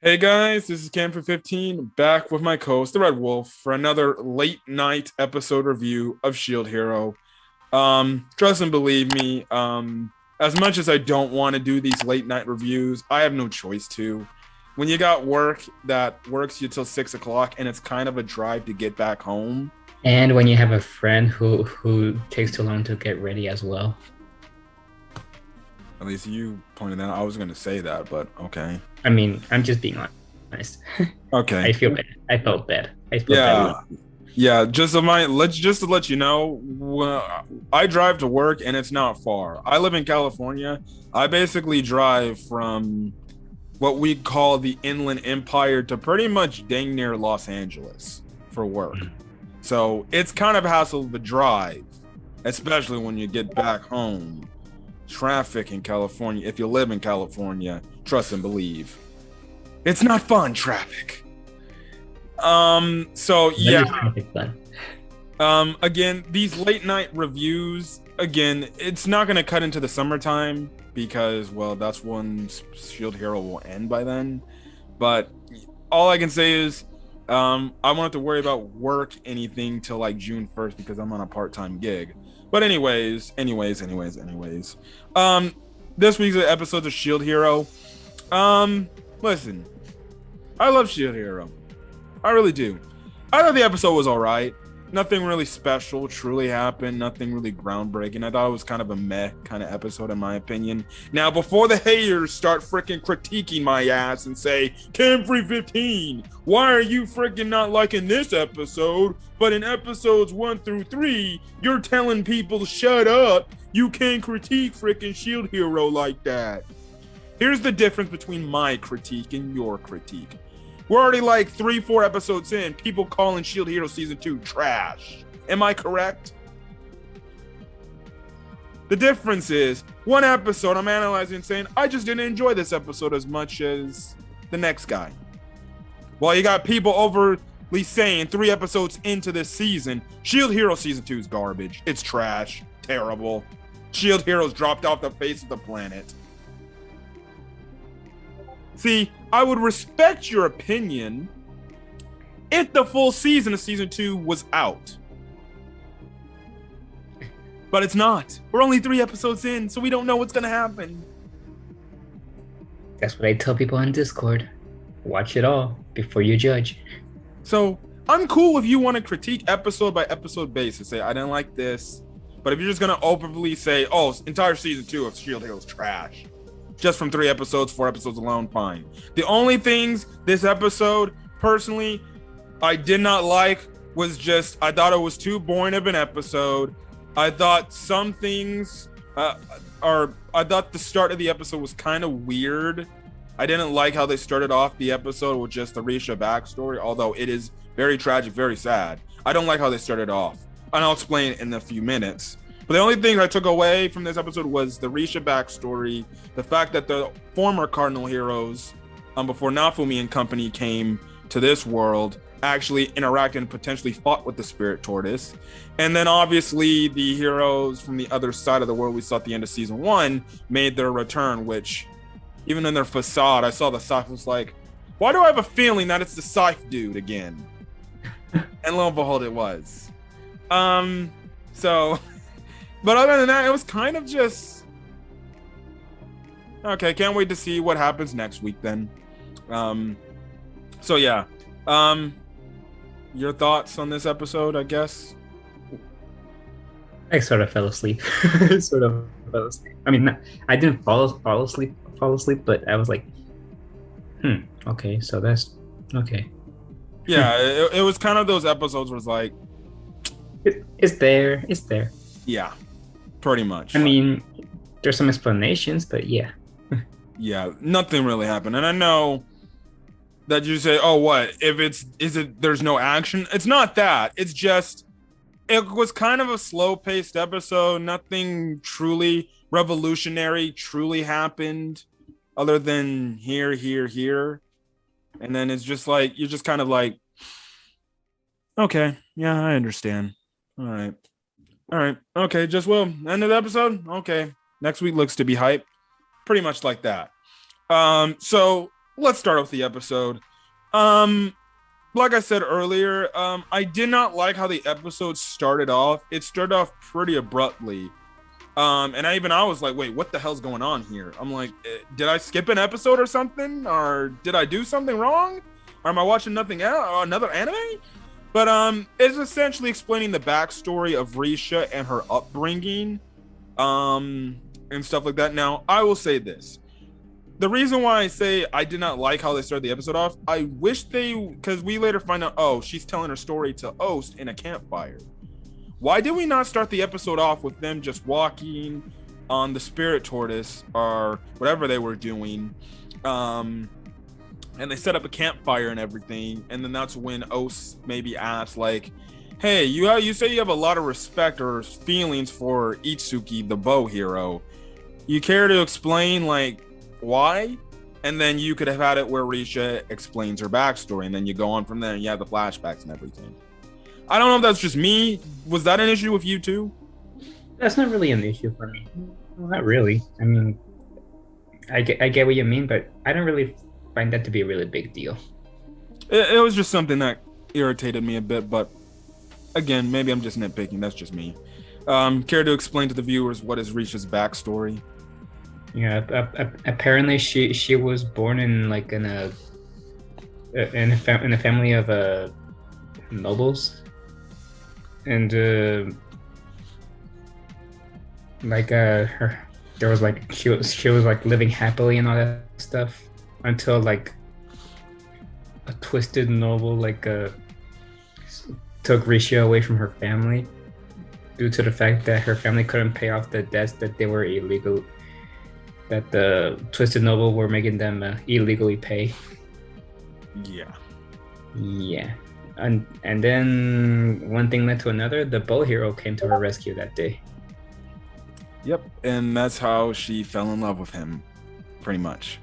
Hey guys, this is Cam for 15 back with my co-host, the Red Wolf, for another late night episode review of Shield Hero. Trust and believe me, as much as I don't want to do these late night reviews, I have no choice to. When you got work that works you till 6 o'clock and it's kind of a drive to get back home. And when you have a friend who takes too long to get ready as well. At least you pointed that out. I was going to say that, but okay. I mean, I'm just being honest. Okay. I feel bad. I felt bad. I felt Yeah. bad. Yeah, just to let you know, I drive to work and it's not far. I live in California. I basically drive from what we call the Inland Empire to pretty much dang near Los Angeles for work. So it's kind of a hassle to drive, especially when you get back home. Traffic in California, if you live in California, trust and believe, it's not fun traffic. So yeah. Again, these late night reviews, again, it's not going to cut into the summertime because, well, that's when Shield Hero will end by then. But all I can say is, I won't have to worry about work anything till like June 1st because I'm on a part-time gig. But anyways, this week's episode of Shield Hero. Listen, I love Shield Hero. I really do. I thought the episode was all right. Nothing really special truly happened. Nothing really groundbreaking. I thought it was kind of a meh kind of episode in my opinion. Now, before the haters start freaking critiquing my ass and say, Cam Free 15, why are you freaking not liking this episode? But in episodes 1 through 3, you're telling people to shut up. You can't critique freaking Shield Hero like that. Here's the difference between my critique and your critique. We're already like 3-4 episodes in, people calling Shield Hero Season 2 trash. Am I correct? The difference is, one episode I'm analyzing and saying, I just didn't enjoy this episode as much as the next guy. While you got people overly saying 3 episodes into this season, Shield Hero Season 2 is garbage. It's trash. Terrible. Shield Heroes dropped off the face of the planet. See, I would respect your opinion if the full season of Season 2 was out. But it's not. We're only 3 episodes in, so we don't know what's going to happen. That's what I tell people on Discord. Watch it all before you judge. So, I'm cool if you want to critique episode by episode basis. Say, I didn't like this. But if you're just going to openly say, oh, entire Season 2 of Shield Hero's trash. Just from 3 episodes, 4 episodes alone, fine. The only things this episode, personally, I did not like was just, I thought it was too boring of an episode. I thought some things, I thought the start of the episode was kind of weird. I didn't like how they started off the episode with just the Rishia backstory, although it is very tragic, very sad. I don't like how they started off, and I'll explain in a few minutes. But the only thing I took away from this episode was the Rishia backstory, the fact that the former Cardinal heroes, before Nafumi and company came to this world, actually interacted and potentially fought with the Spirit Tortoise. And then obviously the heroes from the other side of the world we saw at the end of Season 1 made their return, which, even in their facade, I saw the Scythe was like, why do I have a feeling that it's the Scythe dude again? And lo and behold, it was. But other than that, it was kind of just okay. Can't wait to see what happens next week then. So yeah. Your thoughts on this episode, I guess? I sort of fell asleep. I mean, I didn't fall asleep, but I was like, okay, so that's okay. Yeah, it was kind of those episodes where it's like, it's there. Yeah, pretty much. I mean, there's some explanations, but yeah. Yeah, nothing really happened. And I know that you say, oh, what? There's no action? It's not that. It's just, it was kind of a slow-paced episode. Nothing truly revolutionary truly happened other than here. And then it's just like, you're just kind of like, okay, yeah, I understand. All right. Okay, just will. End of the episode? Okay. Next week looks to be hype. Pretty much like that. So let's start off the episode. Um, like I said earlier, I did not like how the episode started off. It started off pretty abruptly. And I was like, wait, what the hell's going on here? I'm like, did I skip an episode or something? Or did I do something wrong? Or am I watching nothing else? Another anime? But it's essentially explaining the backstory of Risha and her upbringing, and stuff like that. Now, I will say this. The reason why I say I did not like how they started the episode off, I wish because we later find out, oh, she's telling her story to Ost in a campfire. Why did we not start the episode off with them just walking on the spirit tortoise or whatever they were doing? And they set up a campfire and everything. And then that's when Ost maybe asked, like, hey, you say you have a lot of respect or feelings for Itsuki, the bow hero. You care to explain, like, why? And then you could have had it where Risha explains her backstory, and then you go on from there and you have the flashbacks and everything. I don't know if that's just me. Was that an issue with you too? That's not really an issue for me. Well, not really. I mean, I get what you mean, but I don't really find that to be a really big deal. It was just something that irritated me a bit, but again, maybe I'm just nitpicking. That's just me. Care to explain to the viewers what is Risha's backstory? Yeah, apparently she was born in like in a family of nobles, and her there was like she was like living happily and all that stuff until like a twisted noble took Rishia away from her family due to the fact that her family couldn't pay off the debts that they were illegal, that the twisted noble were making them illegally pay. Yeah. And then one thing led to another. The bow hero came to her rescue that day. Yep, and that's how she fell in love with him, pretty much.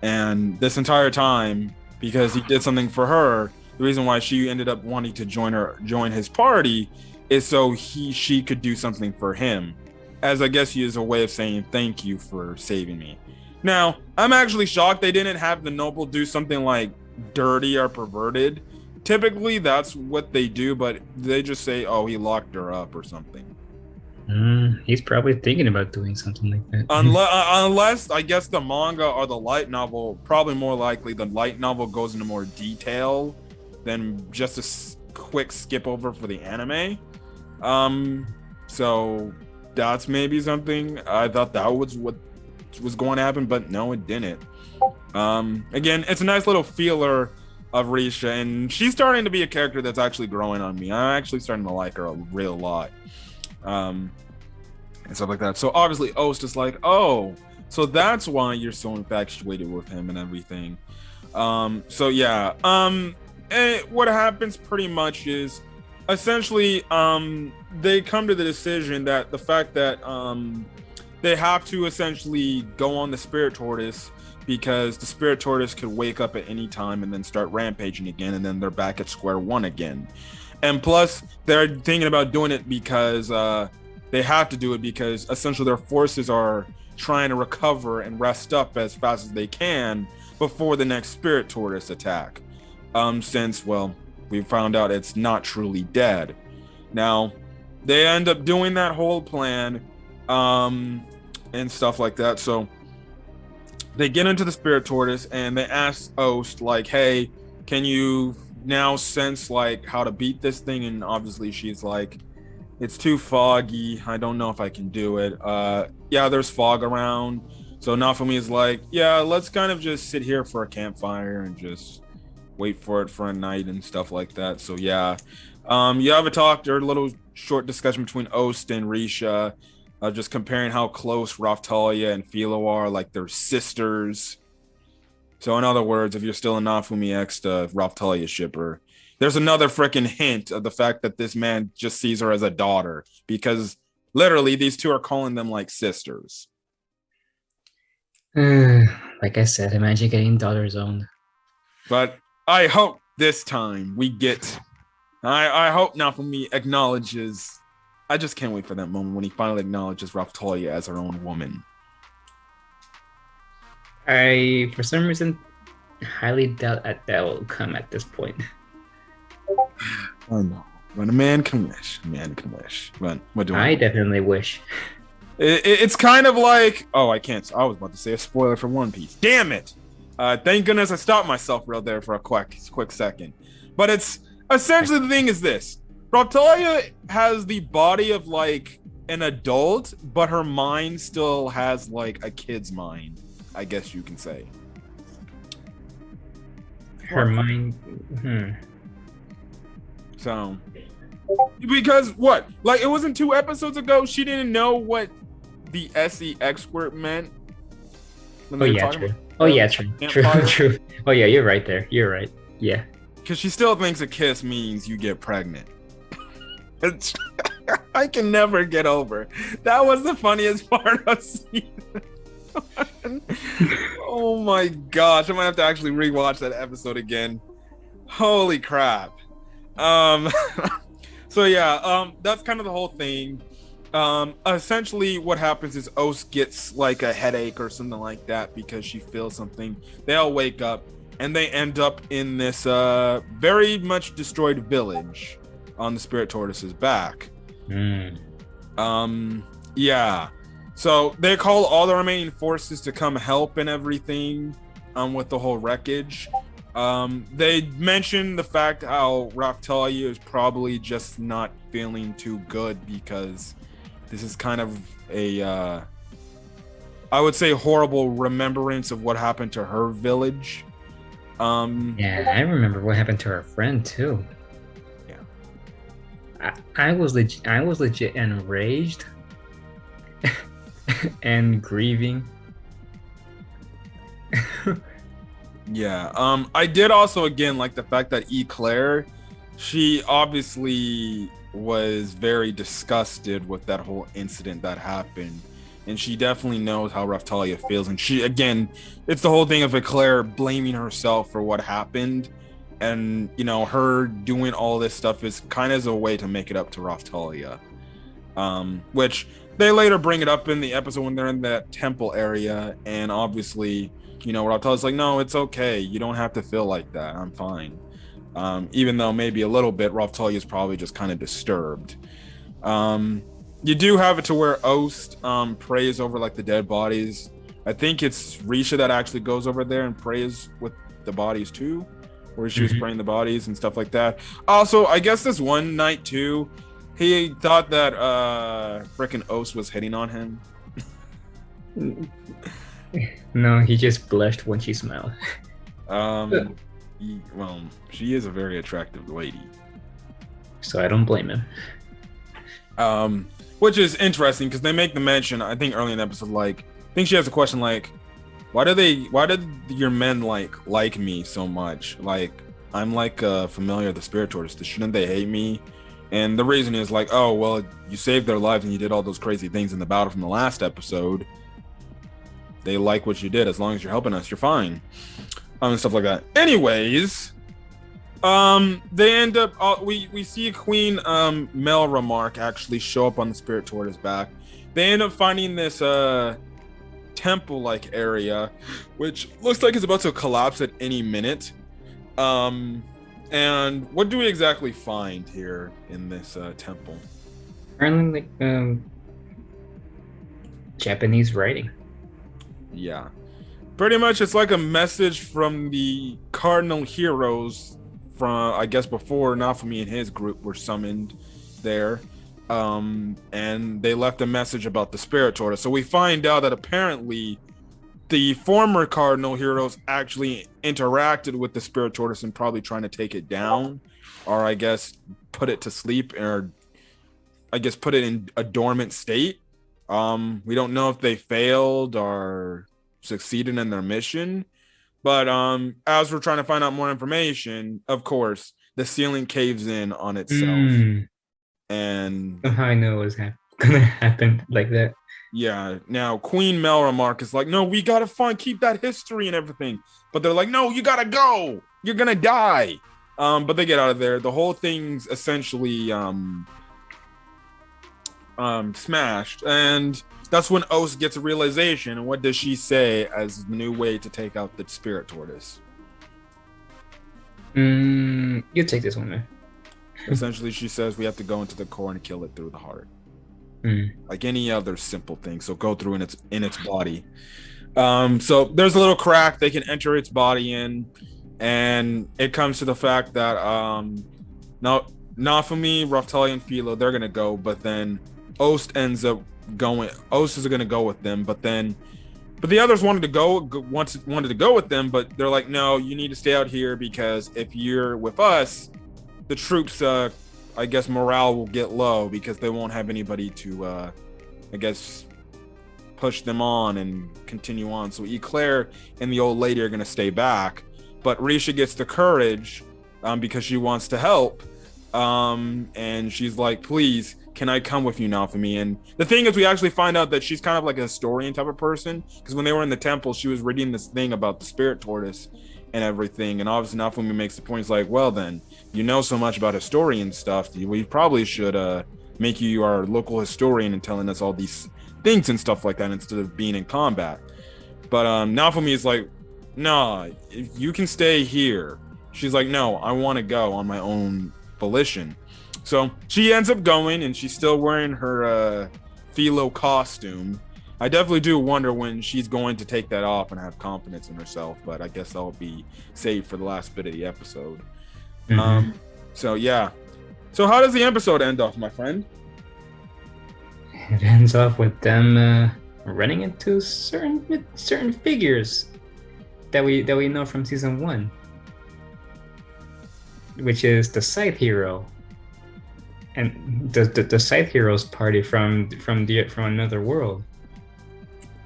And this entire time, because he did something for her, the reason why she ended up wanting to join his party is so she could do something for him, as I guess he is a way of saying thank you for saving me. Now, I'm actually shocked they didn't have the noble do something like dirty or perverted. Typically that's what they do, but they just say, oh, he locked her up or something. He's probably thinking about doing something like that. Unless I guess the manga or the light novel, probably more likely the light novel goes into more detail than just a quick skip over for the anime. So that's maybe something. I thought that was what was going to happen, but no, it didn't. Again, it's a nice little feeler of Risha, and she's starting to be a character that's actually growing on me. I'm actually starting to like her a real lot, and stuff like that. So obviously Ost is like, oh, so that's why you're so infatuated with him and everything. So yeah, and what happens pretty much is essentially they come to the decision that the fact that they have to essentially go on the spirit tortoise, because the spirit tortoise could wake up at any time and then start rampaging again, and then they're back at square one again. And plus, they're thinking about doing it because they have to do it because essentially their forces are trying to recover and rest up as fast as they can before the next spirit tortoise attack. Since, well, we found out it's not truly dead. Now, they end up doing that whole plan, and stuff like that. So they get into the spirit tortoise and they ask Ost, like, hey, can you now sense like how to beat this thing? And obviously she's like, it's too foggy, I don't know if I can do it. Yeah, there's fog around. So Nafumi is like, yeah, let's kind of just sit here for a campfire and just wait for it for a night and stuff like that. So yeah, you have a talk or a little short discussion between Ost and Risha, just comparing how close Raftalia and Philo are, like they're sisters. So in other words, if you're still a Nafumi X to Raftalia shipper, there's another freaking hint of the fact that this man just sees her as a daughter, because literally these two are calling them like sisters. Like I said, imagine getting daughter zoned. But I hope this time we get, I hope Nafumi acknowledges, I just can't wait for that moment when he finally acknowledges Raftalia as her own woman. I, for some reason, highly doubt that will come at this point. I know, but a man can wish. A man can wish. But what do I I know? definitely wish. It's kind of like, oh, I can't. I was about to say a spoiler for One Piece. Damn it! Thank goodness I stopped myself real there for a quick second. But it's essentially the thing is this: Raptalia has the body of like an adult, but her mind still has like a kid's mind. I guess you can say. Her mind. So, because what? Like it wasn't 2 episodes ago. She didn't know what the SE expert meant. Oh yeah, true. Oh yeah, true. True. Oh yeah, you're right there. You're right. Yeah. Because she still thinks a kiss means you get pregnant. I can never get over. That was the funniest part of season 1. Oh my gosh, I might have to actually rewatch that episode again. Holy crap. So yeah, that's kind of the whole thing. Essentially what happens is Ost gets like a headache or something like that because she feels something. They all wake up and they end up in this very much destroyed village on the Spirit Tortoise's back. Yeah. So they call all the remaining forces to come help and everything with the whole wreckage. They mention the fact how Raptalia is probably just not feeling too good because this is kind of a I would say horrible remembrance of what happened to her village. Yeah, I remember what happened to her friend too. Yeah. I was legit enraged and grieving. Yeah. I did also again like the fact that Eclair, she obviously was very disgusted with that whole incident that happened. And she definitely knows how Raptalia feels. And she, again, it's the whole thing of Eclair blaming herself for what happened. And, you know, her doing all this stuff is kind of as a way to make it up to Raptalia. Which they later bring it up in the episode when they're in that temple area. And obviously, you know, Raptalia's like, no, it's okay. You don't have to feel like that. I'm fine. Even though maybe a little bit, Raptalia is probably just kind of disturbed. You do have it to where Ost prays over like the dead bodies. I think it's Rishia that actually goes over there and prays with the bodies too, where she was praying the bodies and stuff like that. Also, I guess this one night too, he thought that frickin' Ost was hitting on him. No, he just blushed when she smiled. Well, she is a very attractive lady. So I don't blame him. Which is interesting because they make the mention, I think early in the episode, like, I think she has a question like, why did your men like me so much? Like, I'm like a familiar of the Spirit Tortoise. Shouldn't they hate me? And the reason is like, oh, well, you saved their lives and you did all those crazy things in the battle from the last episode. They like what you did. As long as you're helping us, you're fine. And stuff like that. Anyways, they end up we see Queen Melramark actually show up on the Spirit Tortoise back. They end up finding this temple like area which looks like it's about to collapse at any minute. And what do we exactly find here in this temple? Apparently like Japanese writing. Yeah. Pretty much it's like a message from the cardinal heroes from, I guess, before Nafumi and his group were summoned there. And they left a message about the Spirit Tortoise. So we find out that apparently the former cardinal heroes actually interacted with the Spirit Tortoise and probably trying to take it down, or I guess put it to sleep, or I guess put it in a dormant state. We don't know if they failed or succeeded in their mission. But as we're trying to find out more information, of course, the ceiling caves in on itself. And somehow I know it was gonna happen like that. Yeah, now Queen Melramark is like, no, we gotta keep that history and everything. But they're like, no, you gotta go. You're gonna die. But they get out of there. The whole thing's essentially smashed. And that's when Ost gets a realization. And what does she say as the new way to take out the spirit tortoise? You take this one, man. Essentially, she says we have to go into the core and kill it through the heart, like any other simple thing. So go through in its body. So there's a little crack they can enter its body in, and it comes to the fact that now Nafumi, Raftali, and Philo, they're gonna go, but then Ost ends up going. Ost is gonna go with them, but the others wanted to go with them, but they're like, no, you need to stay out here because if you're with us, the troops, I guess morale will get low because they won't have anybody to, I guess, push them on and continue on. So Eclair and the old lady are gonna stay back, but Rishia gets the courage because she wants to help, and she's like, please, can I come with you now for me? And the thing is, we actually find out that she's kind of like a historian type of person, because when they were in the temple, she was reading this thing about the spirit tortoise and everything. And obviously Nafumi makes the point, he's like, well then, you know so much about historian stuff, we probably should make you our local historian and telling us all these things and stuff like that instead of being in combat. But Nafumi is like, nah, you can stay here. She's like, no, I want to go on my own volition. So she ends up going, and she's still wearing her Philo costume. I definitely do wonder when she's going to take that off and have confidence in herself, but I guess that'll be saved for the last bit of the episode. So yeah. So how does the episode end off, my friend? It ends off with them running into certain figures that we know from season 1, which is the Scythe Hero. And the Scythe Heroes party from another world.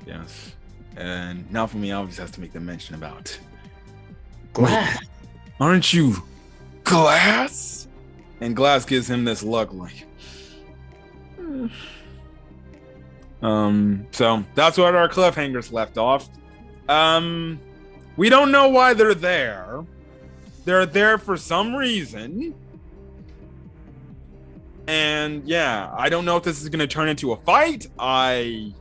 Yes. And now for me, I always have to make the mention about Glass. Aren't you Glass? And Glass gives him this look like. So that's what our cliffhangers left off. We don't know why they're there. They're there for some reason. And yeah, I don't know if this is going to turn into a fight. I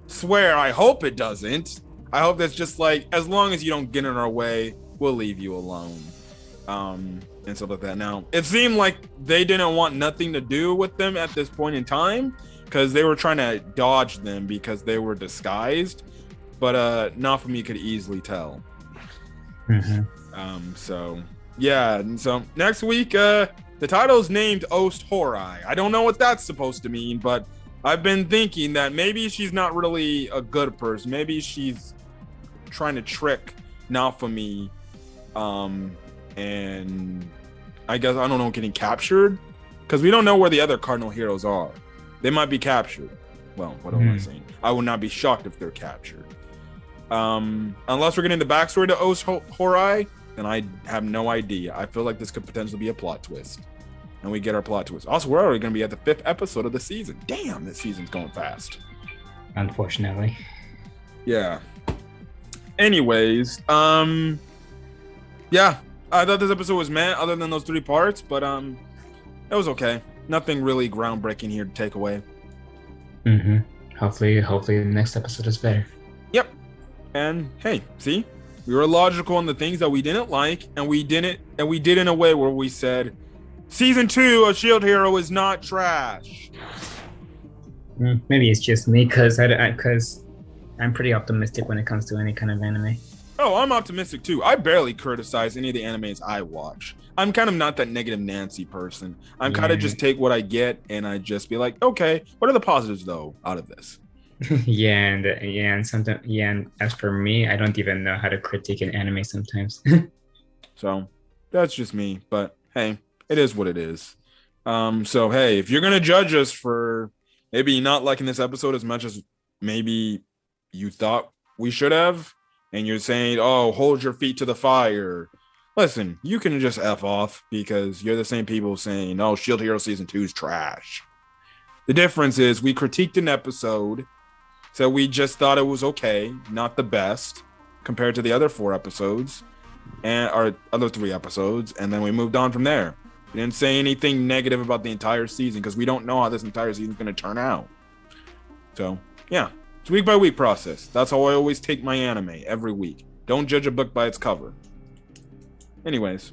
swear, I hope it doesn't. I hope that's just like, as long as you don't get in our way, we'll leave you alone. And stuff like that. Now, it seemed like they didn't want nothing to do with them at this point in time, because they were trying to dodge them because they were disguised. But Nafumi could easily tell. So yeah, and so next week, the title is named Ost Horai. I don't know what that's supposed to mean, but I've been thinking that maybe she's not really a good person. Maybe she's trying to trick Nafumi, and I guess, I don't know, getting captured, because we don't know where the other cardinal heroes are. They might be captured. Well, what am I saying? I would not be shocked if they're captured. Unless we're getting the backstory to Ost Horai, then I have no idea. I feel like this could potentially be a plot twist. And we get our plot twist. Also, we're already going to be at the 5th episode of the season. Damn, this season's going fast. Unfortunately. Yeah. Anyways, yeah, I thought this episode was meh, other than those 3 parts, but it was okay. Nothing really groundbreaking here to take away. Hopefully the next episode is better. Yep. And hey, see, we were logical on the things that we didn't like, and we did in a way where we said, Season 2 of Shield Hero is not trash. Maybe it's just me, because I'm pretty optimistic when it comes to any kind of anime. Oh, I'm optimistic too. I barely criticize any of the animes I watch. I'm kind of not that negative Nancy person. I'm kind of just take what I get and I just be like, okay, what are the positives though out of this? and sometimes, and as for me, I don't even know how to critique an anime sometimes. So that's just me, but hey, it is what it is. So hey, if you're gonna judge us for maybe not liking this episode as much as maybe you thought we should have, and you're saying, oh, hold your feet to the fire, listen, you can just F off, because you're the same people saying, oh, Shield Hero Season 2 is trash. The difference is we critiqued an episode, so we just thought it was okay, not the best, compared to the other 4 episodes, and our other 3 episodes, and then we moved on from there. We didn't say anything negative about the entire season, because we don't know how this entire season is going to turn out. So, yeah, It's a week by week process. That's how I always take my anime every week. Don't judge a book by its cover. Anyways,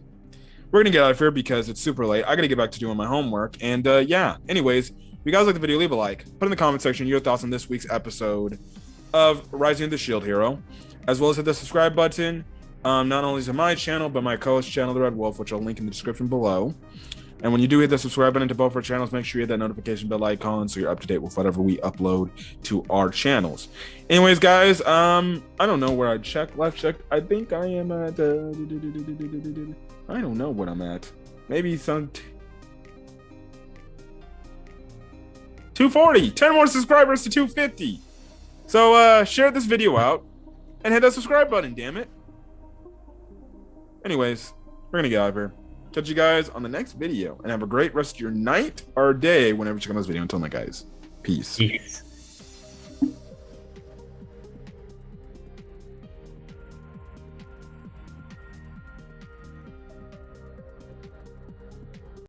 we're gonna get out of here because it's super late. I gotta get back to doing my homework. And yeah, anyways, if you guys like the video, leave a like. Put in the comment section your thoughts on this week's episode of Rising of the Shield Hero, as well as hit the subscribe button. Not only to my channel, but my co-host channel, The Red Wolf, which I'll link in the description below. And when you do hit the subscribe button to both our channels, make sure you hit that notification bell icon so you're up to date with whatever we upload to our channels. Anyways, guys, I don't know where I left checked. I think I am at, I don't know what I'm at. Maybe some 240, 10 more subscribers to 250. So, share this video out and hit that subscribe button, damn it. Anyways, we're gonna get out of here. Catch you guys on the next video and have a great rest of your night or day whenever you check out this video. Until then, guys, peace.